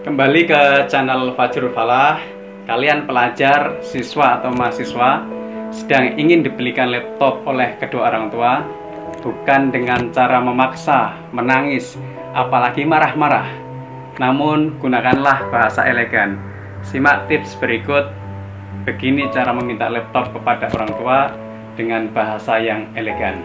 Kembali ke channel Fajrul Falah. Kalian pelajar, siswa atau mahasiswa sedang ingin dibelikan laptop oleh kedua orang tua, bukan dengan cara memaksa, menangis, apalagi marah-marah. Namun gunakanlah bahasa elegan. Simak tips berikut. Begini cara meminta laptop kepada orang tua dengan bahasa yang elegan.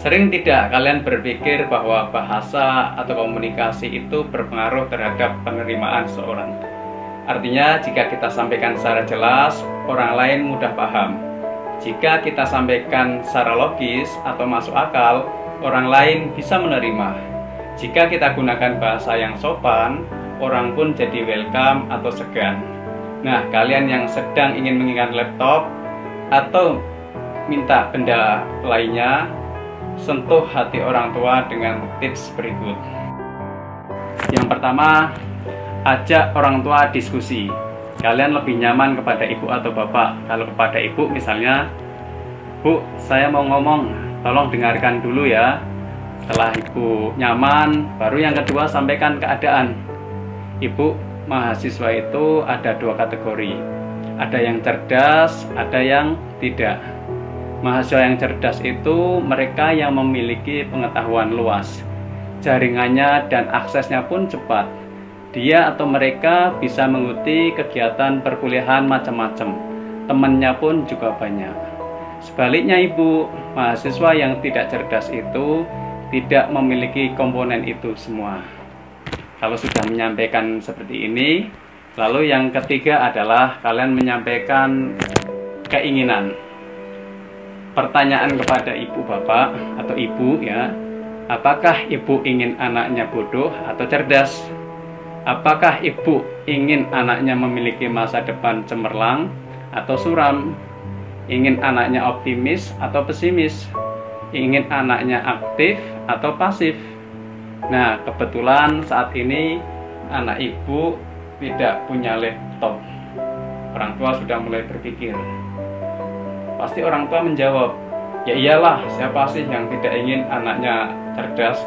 Sering tidak kalian berpikir bahwa bahasa atau komunikasi itu berpengaruh terhadap penerimaan seseorang? Artinya, jika kita sampaikan secara jelas, orang lain mudah paham. Jika kita sampaikan secara logis atau masuk akal, orang lain bisa menerima. Jika kita gunakan bahasa yang sopan, orang pun jadi welcome atau segan. Nah, kalian yang sedang ingin menginginkan laptop atau minta benda lainnya, sentuh hati orang tua dengan tips berikut. Yang pertama, ajak orang tua diskusi. Kalian lebih nyaman kepada ibu atau bapak. Kalau kepada ibu misalnya, "Bu, saya mau ngomong, tolong dengarkan dulu ya." Setelah ibu nyaman, baru yang kedua sampaikan keadaan. Ibu, mahasiswa itu ada dua kategori. Ada yang cerdas, ada yang tidak. Mahasiswa yang cerdas itu mereka yang memiliki pengetahuan luas, jaringannya dan aksesnya pun cepat. Dia atau mereka bisa mengikuti kegiatan perkuliahan macam-macam, temannya pun juga banyak. Sebaliknya ibu, mahasiswa yang tidak cerdas itu tidak memiliki komponen itu semua. Kalau sudah menyampaikan seperti ini, lalu yang ketiga adalah kalian menyampaikan keinginan. Pertanyaan kepada ibu bapak atau ibu ya, apakah ibu ingin anaknya bodoh atau cerdas? Apakah ibu ingin anaknya memiliki masa depan cemerlang atau suram? Ingin anaknya optimis atau pesimis? Ingin anaknya aktif atau pasif? Nah, kebetulan saat ini anak ibu tidak punya laptop. Orang tua sudah mulai berpikir. Pasti orang tua menjawab, "Ya iyalah, siapa sih yang tidak ingin anaknya cerdas?"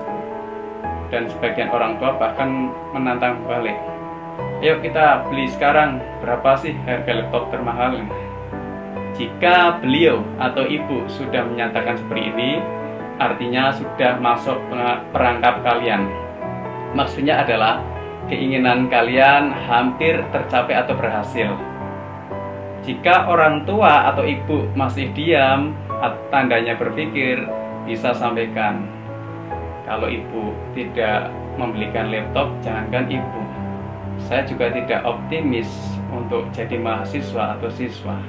Dan sebagian orang tua bahkan menantang balik, "Ayo kita beli sekarang, berapa sih harga laptop termahal?" Jika beliau atau ibu sudah menyatakan seperti ini, artinya sudah masuk perangkap kalian. Maksudnya adalah keinginan kalian hampir tercapai atau berhasil. Jika orang tua atau ibu masih diam, tandanya berpikir, bisa sampaikan, "Kalau ibu tidak membelikan laptop, jangankan ibu, saya juga tidak optimis untuk jadi mahasiswa atau siswa."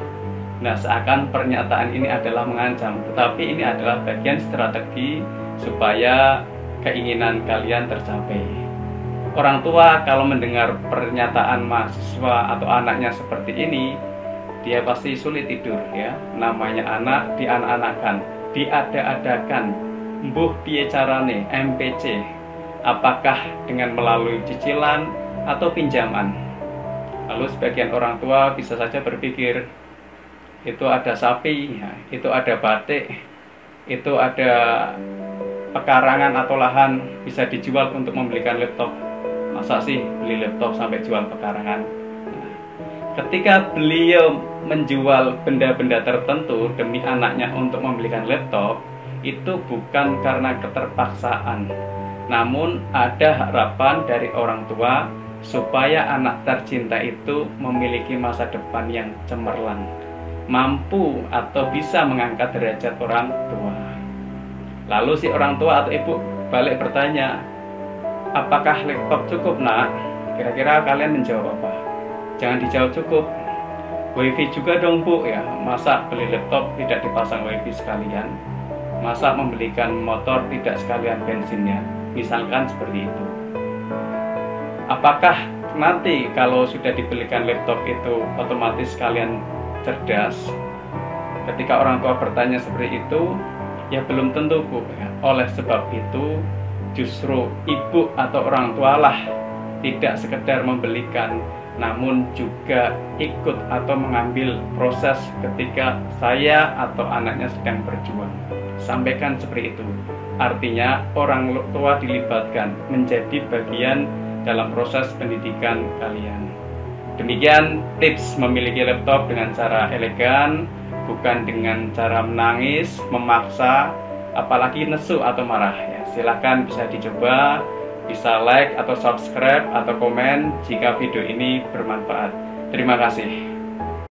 Nah, seakan pernyataan ini adalah mengancam, tetapi ini adalah bagian strategi supaya keinginan kalian tercapai. Orang tua kalau mendengar pernyataan mahasiswa atau anaknya seperti ini, dia pasti sulit tidur ya. Namanya anak dianak-anakan, diada-adakan. Mbuh piye carane, MPC. Apakah dengan melalui cicilan atau pinjaman? Lalu sebagian orang tua bisa saja berpikir, itu ada sapi, ya, itu ada batik, itu ada pekarangan atau lahan, bisa dijual untuk membelikan laptop. Masa sih beli laptop sampai jual pekarangan? Ketika beliau menjual benda-benda tertentu demi anaknya untuk membelikan laptop, itu bukan karena keterpaksaan, namun ada harapan dari orang tua supaya anak tercinta itu memiliki masa depan yang cemerlang, mampu atau bisa mengangkat derajat orang tua. Lalu si orang tua atau ibu balik bertanya, "Apakah laptop cukup, nak?" Kira-kira kalian menjawab apa? Jangan dijawab cukup. WiFi juga dong, Bu, ya. Masa beli laptop tidak dipasang WiFi sekalian? Masa membelikan motor tidak sekalian bensinnya? Misalkan seperti itu. Apakah nanti kalau sudah dibelikan laptop itu otomatis kalian cerdas? Ketika orang tua bertanya seperti itu, ya belum tentu, Bu, ya. Oleh sebab itu, justru ibu atau orang tualah tidak sekedar membelikan, namun juga ikut atau mengambil proses ketika saya atau anaknya sedang berjuang. Sampaikan seperti itu. Artinya orang tua dilibatkan menjadi bagian dalam proses pendidikan kalian. Demikian tips memiliki laptop dengan cara elegan, bukan dengan cara menangis, memaksa, apalagi nesu atau marah ya. Silahkan bisa dicoba, bisa like atau subscribe atau komen jika video ini bermanfaat. Terima kasih.